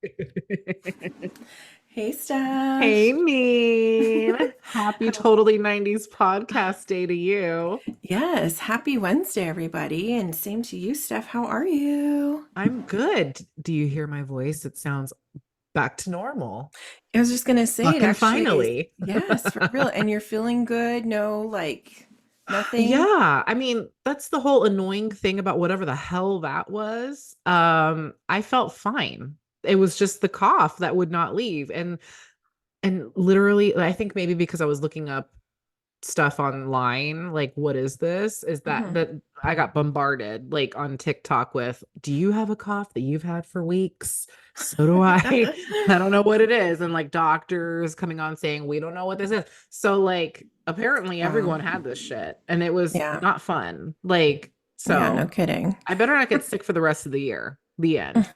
Hey, Hey, Steph. Mean. Happy How- Totally 90s podcast day to you. yes, happy Wednesday, everybody. And same to you, Steph. How are you? I'm good. Do you hear my voice? It sounds back to normal. I was just gonna say it Fucking actually is, finally. yes, for real. And you're feeling good? No, like nothing? Yeah, I mean, that's the whole annoying thing about whatever the hell that was. I felt fine. It was just the cough that would not leave. And literally, I think maybe because I was looking up stuff online like what is this is that Hmm. that I got bombarded like on TikTok with, do you have a cough that you've had for weeks? So do I. I don't know what it is, and like doctors coming on saying we don't know what this is. So like apparently Wow. everyone had this shit and it was Yeah. not fun, like, Yeah, no so kidding. I better not get sick for the rest of the year. The end.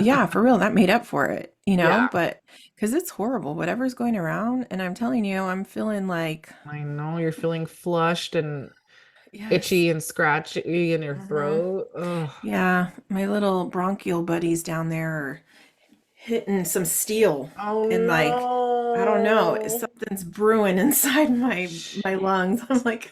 Yeah, for real. That made up for it, Yeah, but because it's horrible, whatever's going around. And I'm telling you, I'm feeling like, I know you're feeling flushed and yes. itchy and scratchy in your Hmm. throat. Ugh. Yeah, my little bronchial buddies down there are hitting some steel Oh and like I don't know, no. something's brewing inside my lungs. I'm like,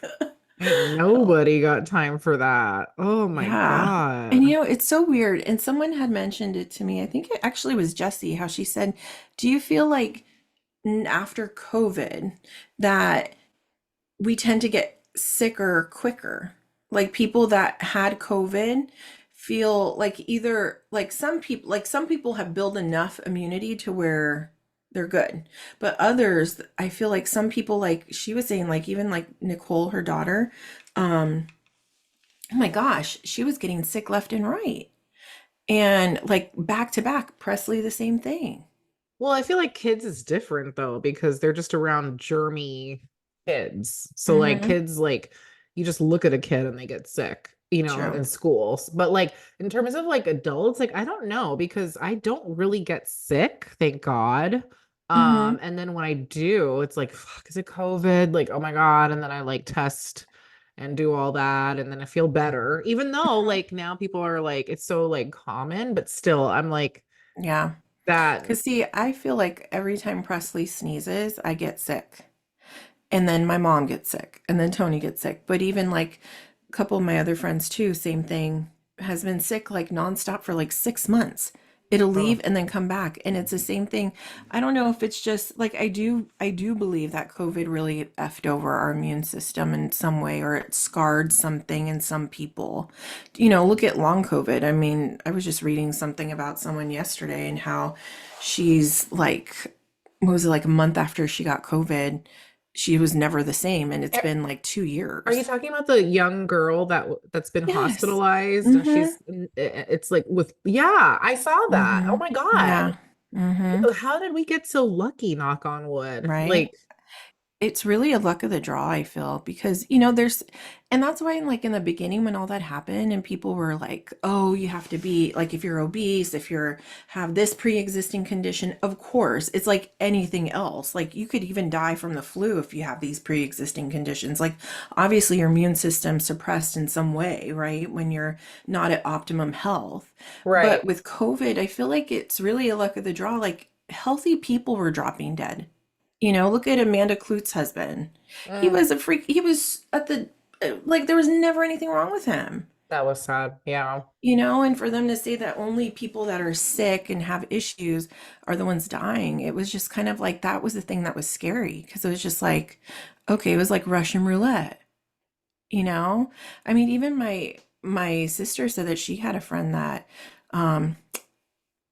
Ain't oh, nobody got time for that. Oh my yeah. And God. it's so weird. And someone had mentioned it to me. I think it actually was Jessie, how she said, "Do you feel like after COVID that we tend to get sicker quicker. Like people that had COVID feel like either like some people have built enough immunity to where they're good. But others, I feel like some people like she was saying like even like Nicole, her daughter, um, oh my gosh, she was getting sick left and right. And like back to back, Presley the same thing. Well, I feel like kids is different though because they're just around germy kids. So like Mm-hmm. kids, like you just look at a kid and they get sick, True. in schools. But like in terms of like adults, like I don't know because I don't really get sick, thank God. Mm-hmm. And then when I do, it's like, fuck, is it COVID? Like, oh my God. And then I like test and do all that and then I feel better. Even though like now people are like it's so like common, but still I'm like Yeah. that. Because, see, I feel like every time Presley sneezes, I get sick. And then my mom gets sick. And then Tony gets sick. But even like a couple of my other friends, too, same thing, has been sick like nonstop for like 6 months. It'll leave Oh. and then come back. And it's the same thing. I don't know if it's just like I do believe that COVID really effed over our immune system in some way, or it scarred something in some people. Look at long COVID. I mean, I was just reading something about someone yesterday and how she's like, what was it, like a month after she got COVID, she was never the same, and it's been like two Are you years. talking about the young girl that's been Yes. hospitalized and Mm-hmm. it's like with, yeah, I saw that. Oh Mm-hmm. my God. Yeah. Mm-hmm. How did we get so lucky, knock on wood? Right. Like, It's really a luck of the draw, I feel, because and that's why, like in the beginning when all that happened, and people were like, "Oh, you have to be like if you're obese, if you're have this pre-existing condition." Of course, it's like anything else. Like you could even die from the flu if you have these pre-existing conditions. Like obviously your immune system's suppressed in some way, right? When you're not at optimum health. right. But with COVID, I feel like it's really a luck of the draw. Like healthy people were dropping dead. Look at Amanda Kloots' husband. He Mm, was a freak. He was at the, like, there was never anything wrong with him. that was sad. Yeah. And for them to say that only people that are sick and have issues are the ones dying, it was just kind of like that was the thing that was scary because it was just like, okay, it was like Russian roulette, you know? I mean, even my sister said that she had a friend um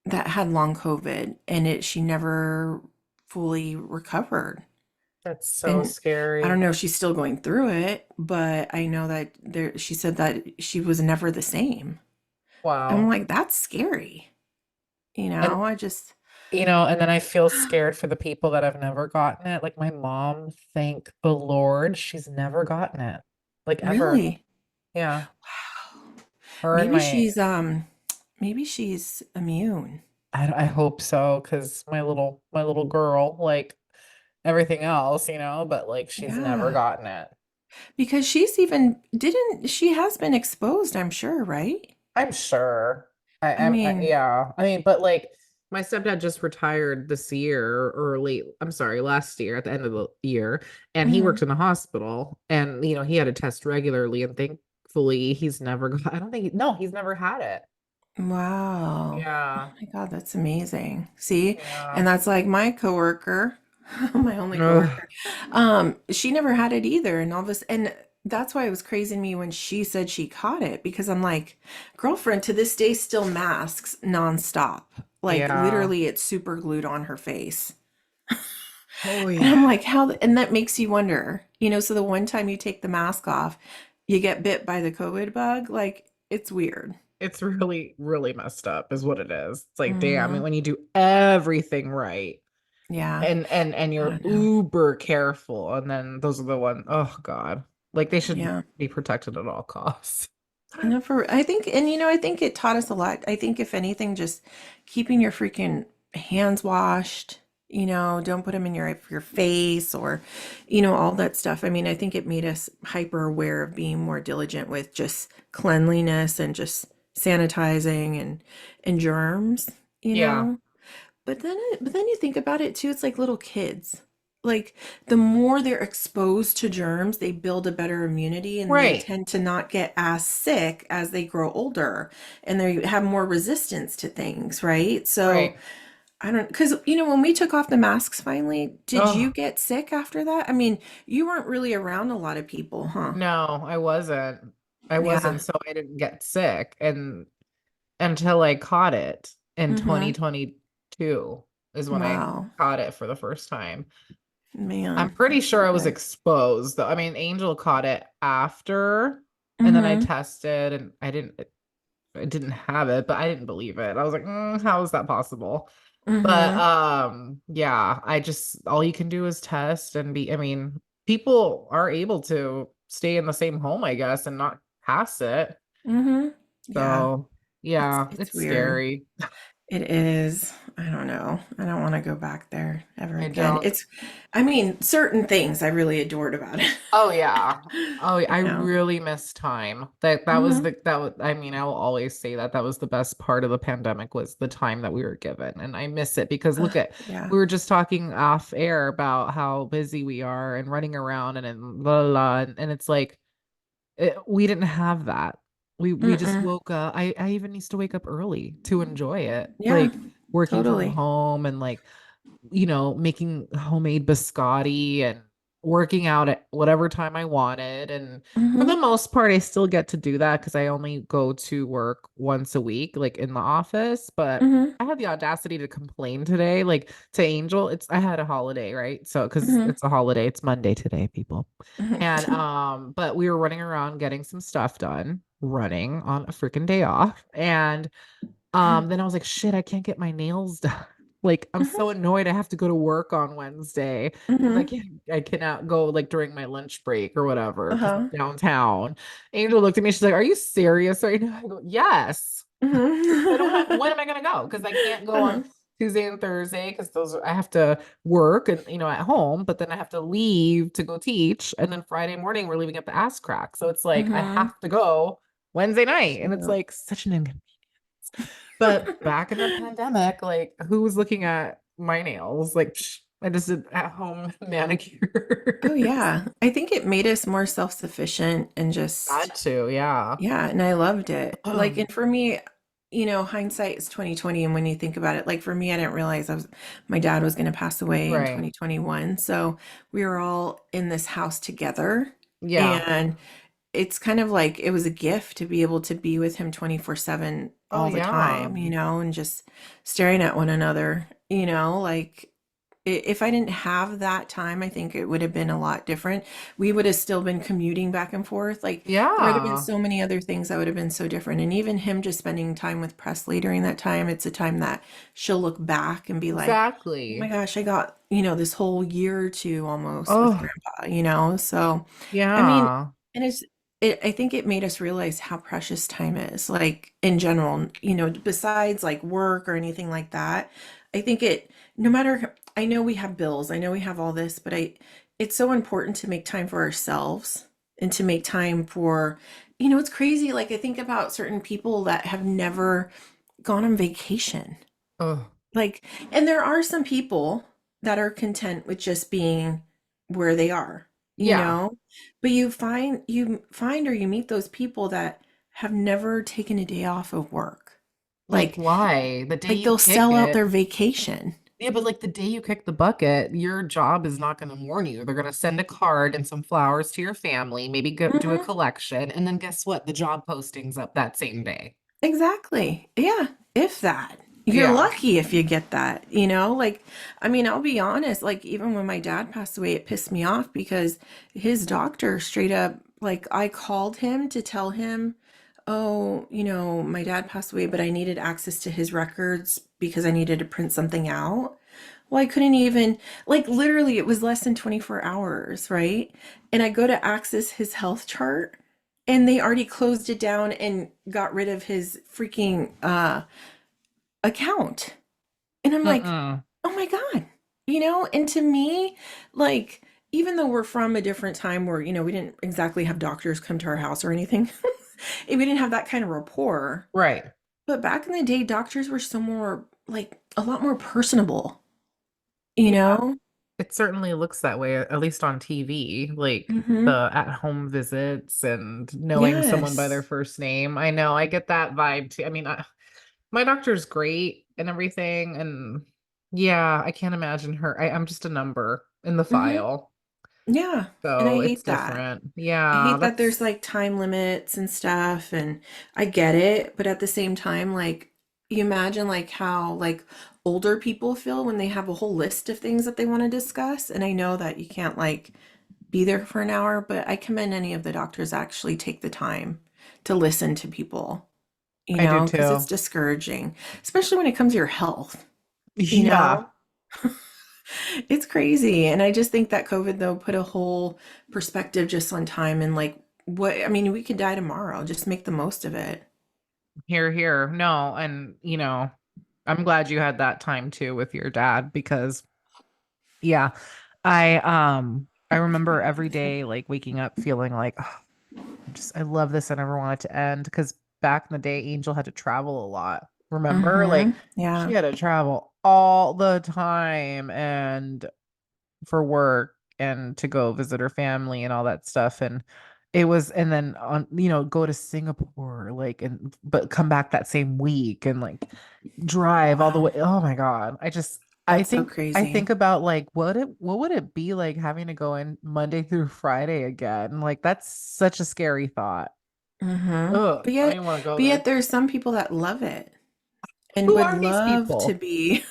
that had long COVID and she never fully recovered. That's so And I don't scary. know if she's still going through it, but I know that she said that she was never the same. I'm Wow. like, that's scary. And I just, and then I feel scared for the people that have never gotten it. Like my mom, thank the Lord, she's never gotten it. Like ever. really, Yeah. wow. Her and Maybe my she's immune. I hope so, because my little girl, like everything else, but like she's never Yeah. gotten it. Because she's even, didn't, she has been exposed, I'm sure, right? I'm sure. I mean, Yeah. I mean, but like My stepdad just retired this year or late, I'm sorry, last year at the end of the year, and he Hmm. worked in the hospital and he had to test regularly and thankfully he's never got, I don't think no, he's never had it. Wow. Oh Yeah. my God, that's amazing. See? Yeah. And that's like my coworker, my only Ugh. coworker. She never had it either. And all this, and that's why it was crazy to me when she said she caught it because I'm like, girlfriend, to this day still masks nonstop. Like Yeah. literally it's super glued on her face. Oh And I'm yeah. like, how, and that makes you wonder, so the one time you take the mask off, you get bit by the COVID bug. Like it's weird. It's really, really messed up, is what it is. It's like, damn, Hmm. when you do everything right Yeah. and I you're don't know. uber careful, and then those are the ones, oh God. Like they should Yeah. be protected at all costs. No, I think, and I think it taught us a lot. I think if anything, just keeping your freaking hands washed, don't put them in your face or, all that stuff. I mean, I think it made us hyper aware of being more diligent with just cleanliness and just sanitizing and germs, you Yeah. know. But then you think about it too, it's like little kids. Like the more they're exposed to germs, they build a better immunity and they Right. tend to not get as sick as they grow older and they have more resistance to things, right? So Right. I don't, because when we took off the masks finally, did you Oh, get sick after that? I mean, you weren't really around a lot of people, huh? no, I wasn't. I Yeah. wasn't, so I didn't get sick and until I caught it in Mm-hmm. 2022 is when I Wow. caught it for the first time. I'm Man, pretty that's sure not I was good. exposed though. I mean, Angel caught it after, and then I Mm-hmm. tested and I didn't have it, but I didn't believe it. I was like, how is that possible? But Mm-hmm. yeah, I just all you can do is test and be, I mean, people are able to stay in the same home, I guess, and not pass it. Mm-hmm. Yeah. So It's yeah, it's it's weird. scary. It is. I don't know. I don't want to go back there ever I again. don't. I mean, certain things I really adored about it. Oh yeah. Oh, You I know. really miss time. That was Hmm. the that was, I mean, I will always say that that was the best part of the pandemic was the time that we were given. And I miss it because look at Yeah. we were just talking off air about how busy we are and running around and blah, blah, blah. And it's like we didn't have that. We just Mm-mm. woke up. I even used to wake up early to enjoy it. Yeah, Like working from totally. home and like making homemade biscotti and working out at whatever time I wanted. And for the Hmm. most part, I still get to do that because I only go to work once a week, like in the office. But Hmm. I had the audacity to complain today, like to Angel. I had a holiday, right? So because Hmm. it's a holiday, it's Monday today, people. And Hmm. but we were running around getting some stuff done, running on a freaking day off. And then I was like, shit, I can't get my nails done. Like, I'm so annoyed I have to go to work on Wednesday because Hmm. I cannot go like during my lunch break or whatever because I'm Uh-huh. downtown. Angel looked at me, she's like, are you serious right now? I go, yes. I don't have, Hmm. when am I gonna go? Because I can't go on Uh-huh. Tuesday and Thursday because I have to work and at home, but then I have to leave to go teach. And then Friday morning we're leaving at the ass crack. So it's like I Hmm. have to go Wednesday night. And it's Shoot. like such an inconvenience. But back in the pandemic, like who was looking at my nails? Like I just did at home Oh manicures. yeah. I think it made us more self-sufficient and just Had to, yeah. yeah, and I loved it. Like, and for me, hindsight is 2020, and when you think about it, like for me, I didn't realize my dad was going to pass away in Right. 2021. So we were all in this house together, Yeah. and it's kind of like it was a gift to be able to be with him 24/7 Oh all the yeah. time, and just staring at one another, like if I didn't have that time, I think it would have been a lot different. We would have still been commuting back and forth. Like there would have been Yeah. so many other things that would have been so different. And even him just spending time with Presley during that time, it's a time that she'll look back and be like, oh my Exactly. gosh, I got, this whole year or two almost with Oh, grandpa. So, I mean, yeah. and I think it made us realize how precious time is, like in general, besides like work or anything like that. I think no matter, I know we have bills, I know we have all this, but it's so important to make time for ourselves and to make time for, it's crazy. Like I think about certain people that have never gone on vacation. Oh. Like, and there are some people that are content with just being where they are, you Yeah. know? But you find or you meet those people that have never taken a day off of work. Like Like why? The day like you they'll kick sell out it. their vacation. Yeah, but like the day you kick the bucket, your job is not going to warn you. They're going to send a card and some flowers to your family, maybe go do a Hmm. collection, and then guess what? The job posting's up that same day. Exactly. Yeah, if that. You're Yeah. lucky if you get that, you know? Like, I mean, I'll be honest, like, even when my dad passed away, it pissed me off because his doctor straight up, like, I called him to tell him, oh, my dad passed away, but I needed access to his records because I needed to print something out. Well, I couldn't even, like, literally, it was less than 24 hours, right? And I go to access his health chart, and they already closed it down and got rid of his freaking account. And I'm like, Mm-mm. oh my God. And to me, like, even though we're from a different time where, we didn't exactly have doctors come to our house or anything, we didn't have that kind of rapport. Right. But back in the day, doctors were so more, like, a lot more personable, you Yeah. know? It certainly looks that way, at least on TV, like Mm-hmm. the at-home visits and knowing someone by their Yes. first name. I know, I get that vibe too. I mean, my doctor's great and everything, and yeah, I can't imagine her. I'm just a number in the Mm-hmm. file, Yeah. And I so it's hate that. different. I Yeah, hate that there's that's like time limits and stuff, and I get it, but at the same time, like, you imagine like how like older people feel when they have a whole list of things that they want to discuss. And I know that you can't like be there for an hour, but I commend any of the doctors that actually take the time to listen to people, I do because it's too. discouraging, especially when it comes to your health, you Yeah, know? It's crazy. And I just think that COVID, though, put a whole perspective just on time and like I mean, we could die tomorrow. Just make the most of it. here, here. No, and I'm glad you had that time too with your dad because yeah, I remember every day like waking up feeling like I love this. I never want it to end because back in the day, Angel had to travel a lot. Remember? Mm-hmm. Like she Yeah, had to travel all the time and for work and to go visit her family and all that stuff. And it was, and then go to Singapore, like, and but come back that same week and like drive all the wow. way. Oh my God. I That's so think I crazy. think about like what would it be like having to go in Monday through Friday again? Like that's such a scary thought. Mm-hmm. Ugh, But I don't yet, even want to go but yet there. there's some people that love it and Who would are these love to people? be.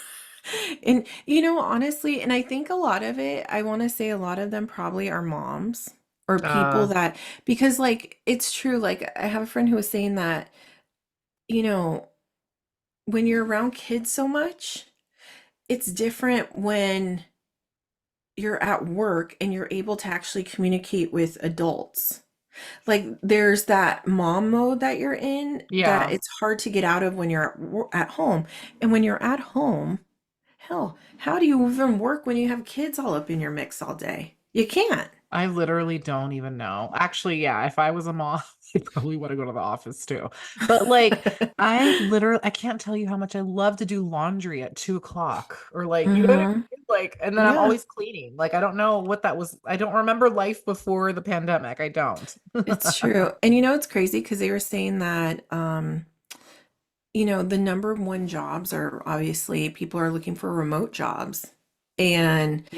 And honestly, and I think a lot of it, I want to say a lot of them probably are moms or people Uh, that, because like it's true, like I have a friend who was saying that, you know, when you're around kids so much, it's different when you're at work and you're able to actually communicate with adults. Like there's that mom mode that you're in that yeah. it's hard to get out of when you're at home. And when you're at home, hell, how do you even work when you have kids all up in your mix all day? You can't. I literally don't even know. Actually, yeah, if I was a mom, I probably want to go to the office too. But like, I can't tell you how much I love to do laundry at 2 o'clock or like, you know what I Mm-hmm. mean? Like, and then I'm Yeah, always cleaning. Like, I don't know what that was. I don't remember life before the pandemic. I don't. it's true. And it's crazy because they were saying that the number one jobs are obviously people are looking for remote jobs. And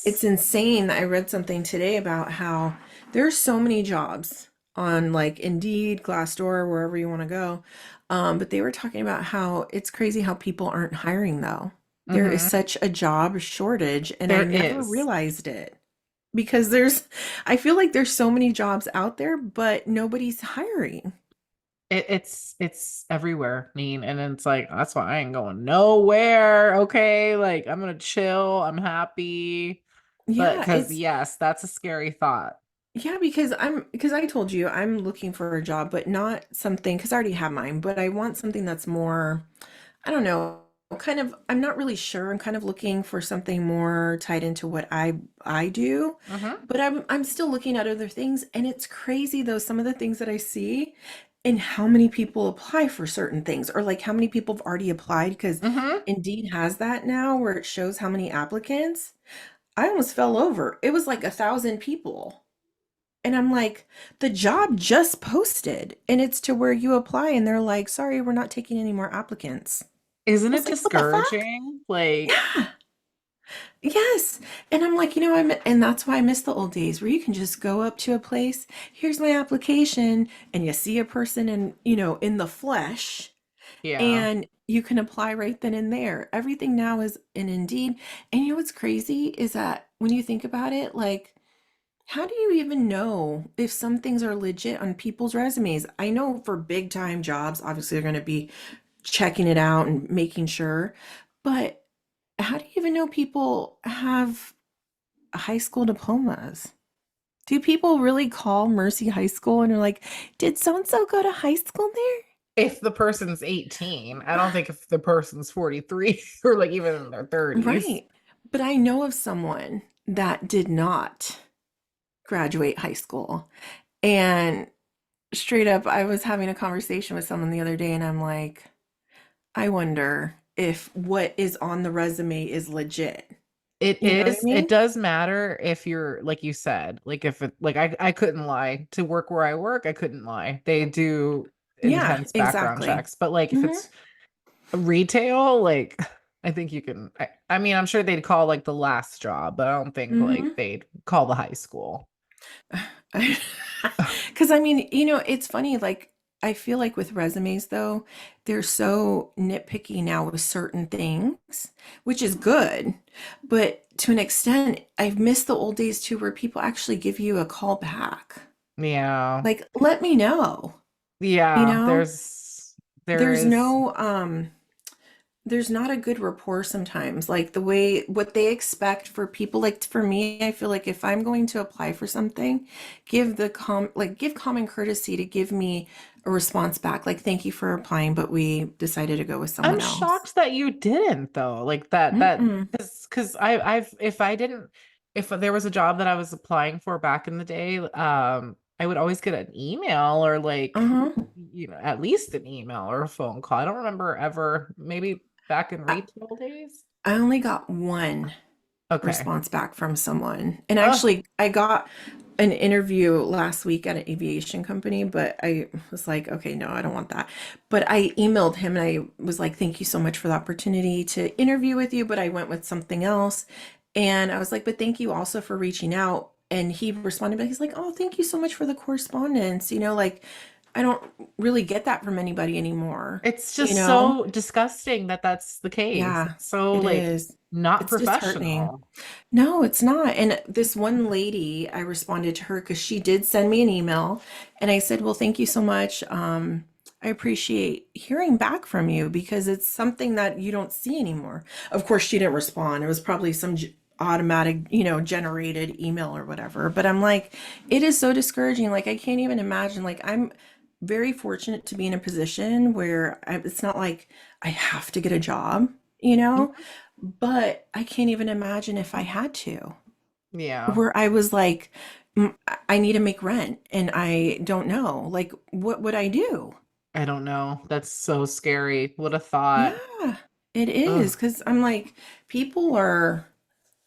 it's Yes. insane. I read something today about how there's so many jobs on like Indeed, Glassdoor, wherever you want to go. But they were talking about how it's crazy how people aren't hiring though. There is Hmm. such a job shortage, and I There never is. realized it because I feel like there's so many jobs out there, but nobody's hiring. It's everywhere, mean, and it's like that's why I ain't going nowhere. Okay, like I'm gonna chill. I'm happy, but Yeah, because yes, that's a scary thought. because I told you I'm looking for a job, but not something because I already have mine, but I want something that's more, I don't know, kind of, I'm not really sure. I'm kind of looking for something more tied into what I do, Hmm. but I'm still looking at other things, and it's crazy though, some of the things that I see, and how many people apply for certain things, or like how many people have already applied, because Hmm. Indeed has that now where it shows how many applicants. I almost fell over. It was like 1,000 people. And I'm like, the job just posted, and it's to where you apply, and they're like, sorry, we're not taking any more applicants. Isn't I it was like, what the fuck? discouraging? Like, Yeah, yes. And I'm like, and that's why I miss the old days where you can just go up to a place, here's my application, and you see a person in the flesh, yeah. and you can apply right then and there. Everything now is in Indeed. And what's crazy is that when you think about it, like, how do you even know if some things are legit on people's resumes? I know for big time jobs, obviously they're going to be checking it out and making sure, but how do you even know people have high school diplomas? Do people really call Mercy High School and are like, did so and so go to high school there? If the person's 18, I don't think if the person's 43 or like even in their 30s. Right. But I know of someone that did not graduate high school. And straight up, I was having a conversation with someone the other day, and I'm like, I wonder if what is on the resume is legit. It You know what I is, it mean? does matter if you're, like you said, like if it, like I couldn't lie to work where I work, I couldn't lie. They do Yeah, intense background exactly. checks, but like if Hmm. it's retail, like I think you can, I mean, I'm sure they'd call like the last job, but I don't think like Hmm. they'd call the high school. Because it's funny. Like, I feel like with resumes, though, they're so nitpicky now with certain things, which is good. But to an extent, I've missed the old days too, where people actually give you a call back. Yeah. Like, let me know, you Yeah, know? there There's is. no there's not a good rapport sometimes, like the way what they expect for people. Like, for me, I feel like if I'm going to apply for something, give common courtesy to give me a response back, like, thank you for applying, but we decided to go with I'm someone else. shocked that you didn't though. Like that Mm-mm. because I've if I didn't, if there was a job that I was applying for back in the day, I would always get an email or like, Uh-huh. at least an email or a phone call. I don't remember ever, maybe back in I, retail days. I only got one Okay. response back from someone. And Oh, actually, I got an interview last week at an aviation company, but I was like, okay, no, I don't want that. But I emailed him and I was like, thank you so much for the opportunity to interview with you, but I went with something else. And I was like, but thank you also for reaching out. And he responded back, he's like, oh, thank you so much for the correspondence. Like, I don't really get that from anybody anymore, it's you just know? so disgusting that that's the case. Yeah, It's so it like is. not It's disheartening. professional. No, it's not. And this one lady, I responded to her because she did send me an email. And I said, well, thank you so much. I appreciate hearing back from you because it's something that you don't see anymore. Of course, she didn't respond. It was probably some automatic, generated email or whatever. But I'm like, it is so discouraging. Like, I can't even imagine. Like, I'm very fortunate to be in a position where it's not like I have to get a job, you know? Mhm. But I can't even imagine if I had to, Yeah. where I was like, I need to make rent and I don't know. Like, what would I do? I don't know. That's so scary. What a thought. Yeah, it Ugh. is. Because I'm like, people are,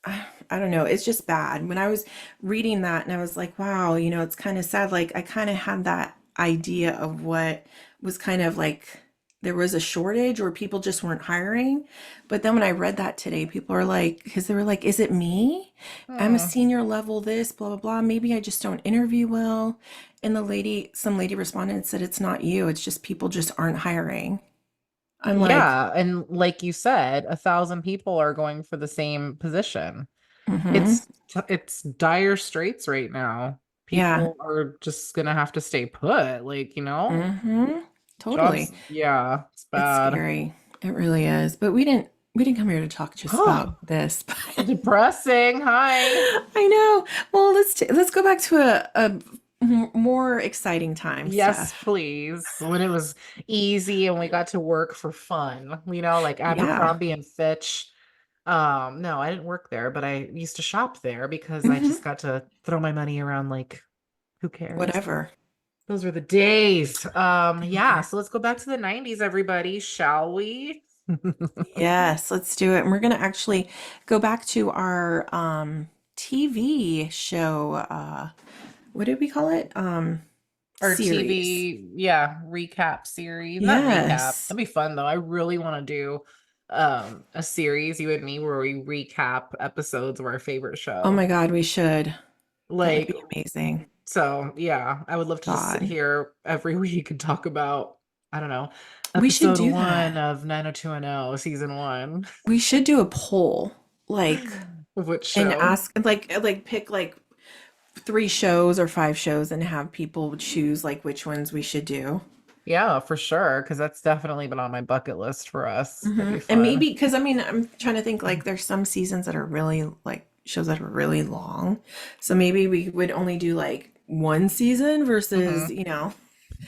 I don't know, it's just bad. When I was reading that and I was like, wow, it's kind of sad. Like, I kind of had that idea of what was kind of like there was a shortage or people just weren't hiring. But then when I read that today, people are like, because they were like, is it me? I'm a Hmm. senior level, this, blah, blah, blah. Maybe I just don't interview well. And some lady responded and said, it's not you. It's just people just aren't hiring. I'm like, Yeah, and like you said, 1,000 people are going for the same position. mm-hmm, It's dire straits right now. yeah, People are just gonna have to stay put, like, mm-hmm, jobs. totally. Yeah, it's It's bad. scary. It really is. But we didn't come here to talk just about this. But Depressing. Hi. I know. Well, let's go back to a more exciting time, Yes, Steph. please. When it was easy and we got to work for fun, like Yeah. Abercrombie and Fitch. No, I didn't work there, but I used to shop there because I Hmm. just got to throw my money around like, who cares? Whatever. Those were the days. Yeah, so let's go back to the 90s, everybody, shall we? Yes, let's do it. And we're gonna actually go back to our TV show. What did we call it? Our Series. TV, yeah, recap series. Not recap. Yes. That'd be fun though. I really want to do a series, you and me, where we recap episodes of our favorite Oh show. my God, we should. That would Like, be amazing. so yeah, I would love to just sit God. here every week and talk about, I don't know, We should episode do one that. of 90210, season one. We should do a poll, like, Of which and show? ask, like pick like three shows or five shows and have people choose like which ones we should do. Yeah, for sure, because that's definitely been on my bucket list for us. That'd be And fun. maybe because I mean I'm trying to think like there's some seasons that are really like shows that are really long. So maybe we would only do like one season Hmm. versus,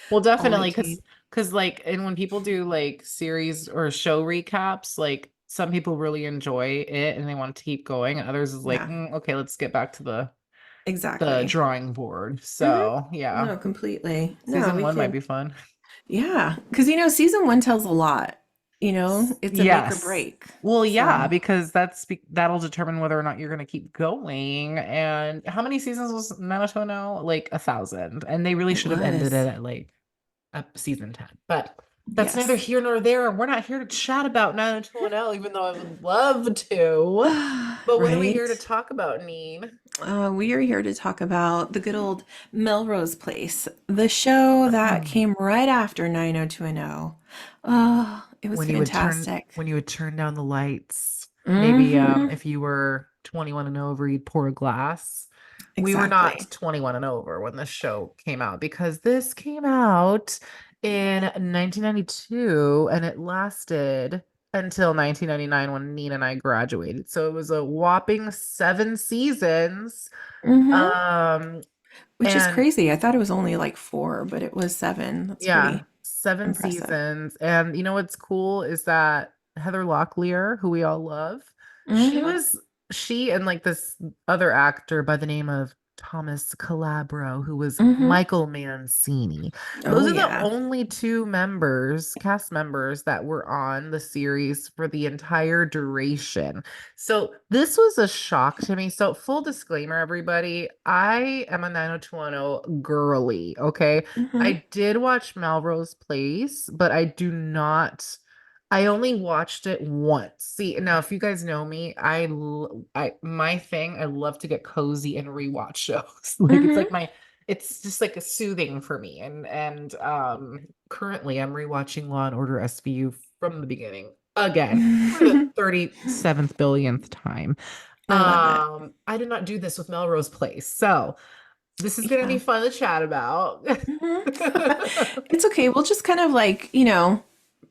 Well, all definitely, 18. because like, and when people do like series or show recaps, like some people really enjoy it and they want to keep going, and others is like, Yeah, okay, let's get back to the exactly. drawing board. Hmm. So yeah, No, completely. No, season we one might could. be fun. Yeah, because season one tells a lot. It's a make or Yes. break. Well, yeah, So, because that'll determine whether or not you're going to keep going. And how many seasons was Naruto now? Like 1,000. And they really it should have ended it was. at like season 10. But that's neither Yes. here nor there. And we're not here to chat about Naruto, even though I would love to. But what are we here to Right? talk about, Neen? We are here to talk about the good old Melrose Place, the show that came right after 90210. Oh, it was fantastic. When you would turn down the lights, maybe Hmm. if you were 21 and over, you'd pour a glass. We were not Exactly. 21 and over when this show came out, because this came out in 1992 and it lasted until 1999 when Nina and I graduated. So it was a whopping 7 seasons. Hmm. Um, Which is and crazy. I thought it was only like four, but it was seven. That's yeah, pretty seven impressive. seasons. And you know what's cool is that Heather Locklear, who we all love, she Hmm. was she and like this other actor by the name of Thomas Calabro, who was Hmm. Michael Mancini. Those Oh, are the yeah. only two cast members that were on the series for the entire duration. So this was a shock to me. So full disclaimer, everybody, I am a 90210 girly, okay? Hmm. I did watch Melrose Place, but I do not. I only watched it once. See, now if you guys know me, my thing, I love to get cozy and rewatch shows. Like it's like Hmm. my it's just like a soothing for me. And currently I'm rewatching Law and Order SVU from the beginning again for the I 37th billionth time. love it. I did not do this with Melrose Place. So this is going to be Yeah. fun to chat about. Mhm. It's okay. We'll just kind of like,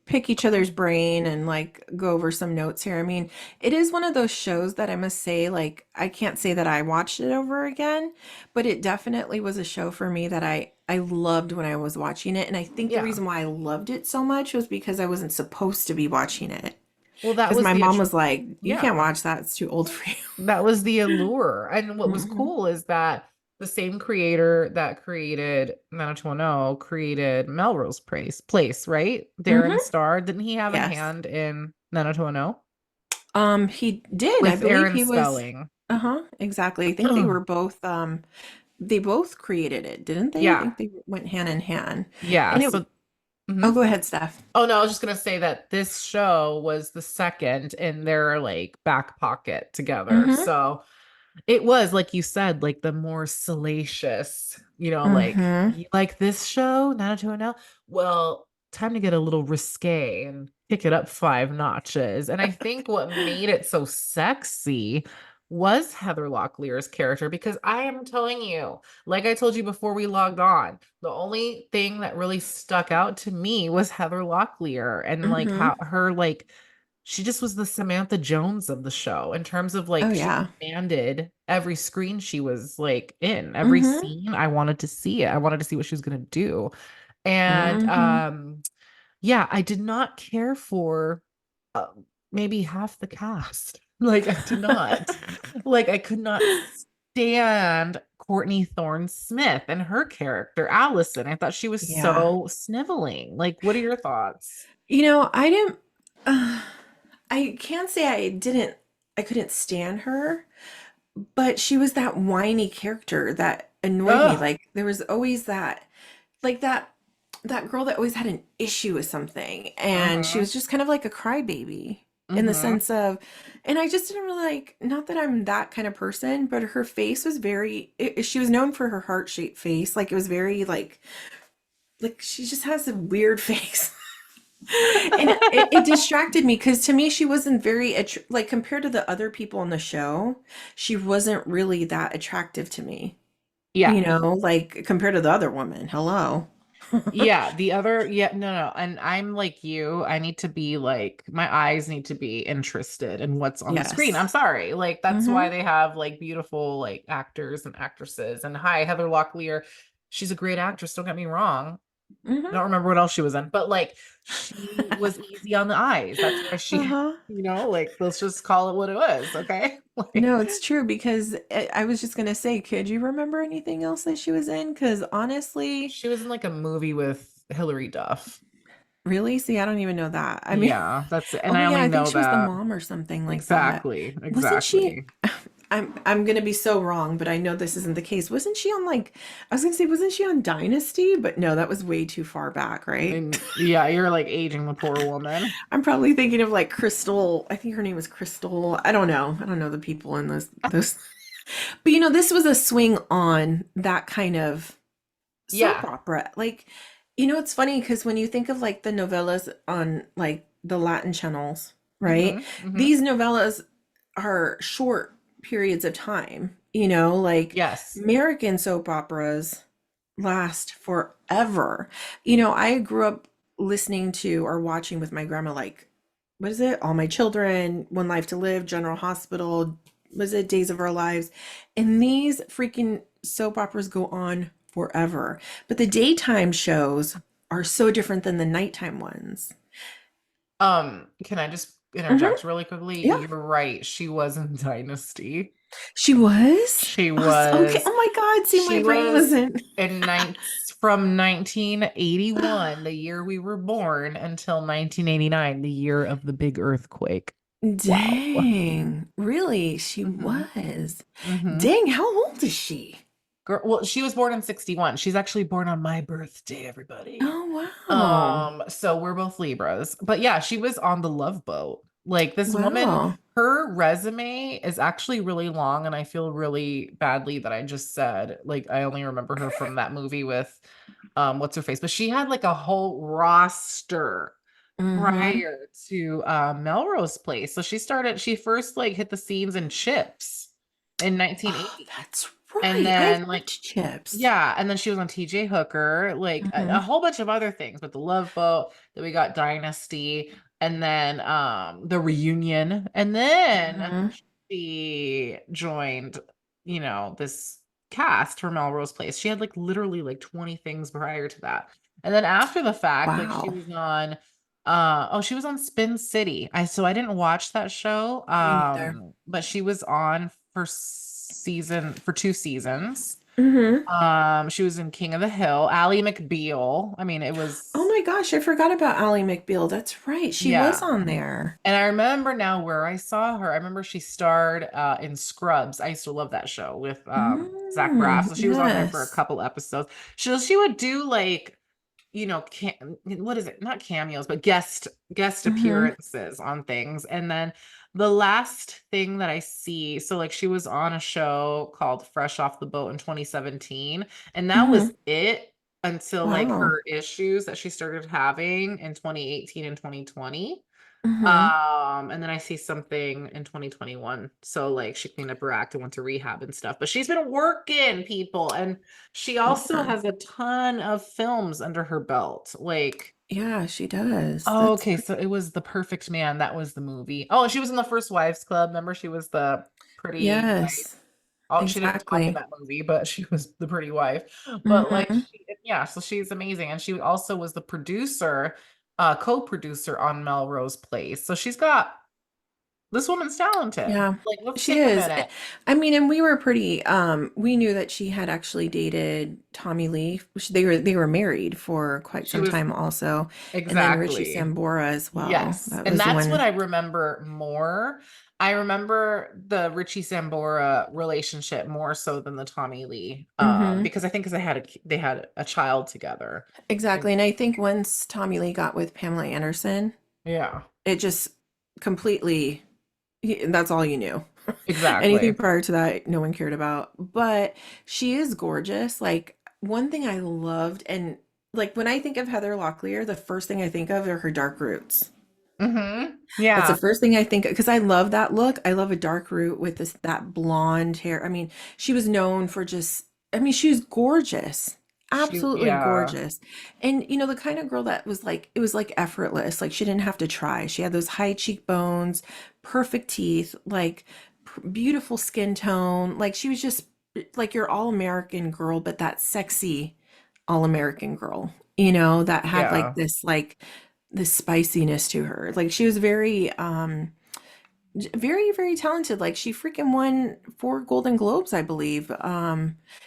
pick each other's brain and like go over some notes here. I mean, it is one of those shows that I must say, like, I can't say that I watched it over again, but it definitely was a show for me that I loved when I was watching it. And I think the Yeah. reason why I loved it so much was because I wasn't supposed to be watching it. Well, that Because was my the mom was like, you can't yeah, watch that. It's too old for you. that was the allure. And what was Hmm. cool is that the same creator that created 90210 created Melrose Place, right? Darren Hmm. Star, didn't he have a Yes. hand in 90210 He did. I with believe Aaron he was. Spelling? Uh-huh, exactly. I think they both created it, didn't they? I Yeah. think they went hand in hand. Yeah. And it So Oh, mhm. go ahead, Steph. Oh no, I was just gonna say that this show was the second in their like back pocket together. Mm-hmm. So it was, like you said, like the more salacious, like Mm-hmm. you like this show, Naruto and L. Well, time to get a little risque and kick it up 5 notches. And I think what made it so sexy was Heather Locklear's character, because I am telling you, like I told you before we logged on, the only thing that really stuck out to me was Heather Locklear and like Mm-hmm. how her like she just was the Samantha Jones of the show in terms of Oh like she yeah. commanded every screen she was like in, every Mm-hmm. scene. I wanted to see it. I wanted to see what she was going to do. And Mm-hmm. yeah, I did not care for uh, maybe half the cast. Like I did not. Like I could not stand Courtney Thorne Smith and her character, Allison. I thought she was Yeah. so sniveling. Like, what are your thoughts? I didn't, uh, I can't say I couldn't stand her, but she was that whiny character that annoyed me. Ugh. Like, there was always like that girl that always had an issue with something, and she Mm-hmm. was just kind of like a crybaby in the Mm-hmm. sense of, and I just didn't really like, not that I'm that kind of person, but her face was she was known for her heart-shaped face. Like, it was very like she just has a weird face. And it distracted me because to me she wasn't like compared to the other people on the show, she wasn't really that attractive to me. Yeah. Like compared to the other woman. Hello. Yeah, the other, yeah, no, no. And I'm like you. I need to be like, my eyes need to be interested in what's on the screen. I'm Yes. sorry. Like, that's why Mm-hmm. they have like beautiful like actors and actresses. And hi, Heather Locklear. She's a great actress. Don't get me wrong. I Mm-hmm. don't remember what else she was in, but like, she was easy on the eyes. That's why she, Uh-huh. like, let's just call it what it was. Okay. Like, No, it's true because I was just gonna say, could you remember anything else that she was in? Because honestly, she was in like a movie with Hilary Duff. really, see, I don't even know that. I mean, Yeah, that's it. And oh I yeah, only I think know she was the that. mom or something like that. Exactly. Wasn't she? Exactly. I'm gonna be so wrong, but I know this isn't the case. Wasn't she on like I was gonna say, wasn't she on Dynasty? But no, that was way too far back, right? And yeah, you're like aging the poor woman. I'm probably thinking of like Crystal. I think her name was Crystal. I don't know. I don't know the people in those. But this was a swing on that kind of soap Yeah. opera. Like, it's funny because when you think of like the novellas on like the Latin channels, right? Hmm. Hmm. These novellas are short periods of time, like Yes. American soap operas last forever. I grew up listening to or watching with my grandma, like, what is it? All My Children, One Life to Live, General Hospital, was it Days of Our Lives? And these freaking soap operas go on forever. But the daytime shows are so different than the nighttime ones. Can I just Hmm. interject really quickly? Yeah. You're right. She was in Dynasty. She was? She Oh, okay. was Oh my God. See, she my brain was wasn't. in from 1981, the year we were born, until 1989, the year of the big earthquake. Wow. Dang. Really? She Hmm. was. Hmm. Dang, how old is she? Girl, well, she was born in 61. She's actually born on my birthday, everybody. Oh, wow. So we're both Libras. But yeah, she was on the Love Boat. Like, this woman, Wow. her resume is actually really long, and I feel really badly that I just said, like, I only remember her from that movie with what's her face, but she had like a whole roster Mm-hmm. prior to Melrose Place. So she first like hit the scenes in Chips in Oh, 1980. that's And right. I've then like, watched Chips. yeah, and then she was on TJ Hooker, like a Mm-hmm. whole bunch of other things, but the Love Boat, then we got Dynasty, and then the reunion, and then Mm-hmm. she joined, this cast for Melrose Place. She had like literally like 20 things prior to that. And then after the fact, like she Wow. was on she was on Spin City. I didn't watch that show. Me neither. But she was on for 2 seasons. Mm-hmm. She was in King of the Hill, Ally McBeal. I mean, it Oh was, my gosh, I forgot about Ally McBeal. That's right. She was yeah. on there. And I remember now where I saw her. I remember she starred in Scrubs. I used to love that show with Zach Braff. Mm, So she was on there for a yes. couple episodes. She would do like, what is it? Not cameos, but guest Mm-hmm. appearances on things. And then the last thing that I see, so like she was on a show called Fresh Off the Boat in 2017, and that was Mm-hmm. it until like Wow. her issues that she started having in 2018 and 2020. Mm-hmm. And then I see something in 2021. So like she cleaned up her act and went to rehab and stuff. But she's been working, people, and she also Yeah. has a ton of films under her belt. Like, Yeah, she does. oh, That's okay, so it was The Perfect Man. That was the movie. Oh, and she was in The First Wives Club. Remember, she was the pretty wife. yes. Oh, she didn't talk in Exactly. that movie, but she was the pretty wife. But like, Mm-hmm. yeah, so she's amazing, and she also was the producer, co-producer on Melrose Place. So she's got This woman's talented. Yeah, Like, let's she take a is. minute. I mean, and we were pretty, we knew that she had actually dated Tommy Lee. They were married for quite She some was time also. And then Richie exactly. Sambora as well. Yes. That And was the that's what one. I remember more. I remember the Richie Sambora relationship more so than the Tommy Lee. Hmm. Because I think because they had a child together. And Exactly. And I think once Tommy Lee got with Pamela Anderson, yeah, it just completely, that's all you knew. Anything exactly. prior to that, no one cared about. But she is gorgeous. Like, one thing I loved, and like when I think of Heather Locklear, the first thing I think of are her dark roots. That's the Yeah. first thing I think of because I love that look. I love a dark root with this that blonde hair. I mean, she was known for just, I mean, she was gorgeous. Absolutely Yeah. gorgeous. And the kind of girl that was like, it was like effortless. Like she didn't have to try. She had those high cheekbones, perfect teeth, like beautiful skin tone. Like she was just like your all-American girl, but that sexy all-American girl, that had like Yeah. this spiciness to her. Like she was very very very talented. Like she freaking won 4 Golden Globes, I believe.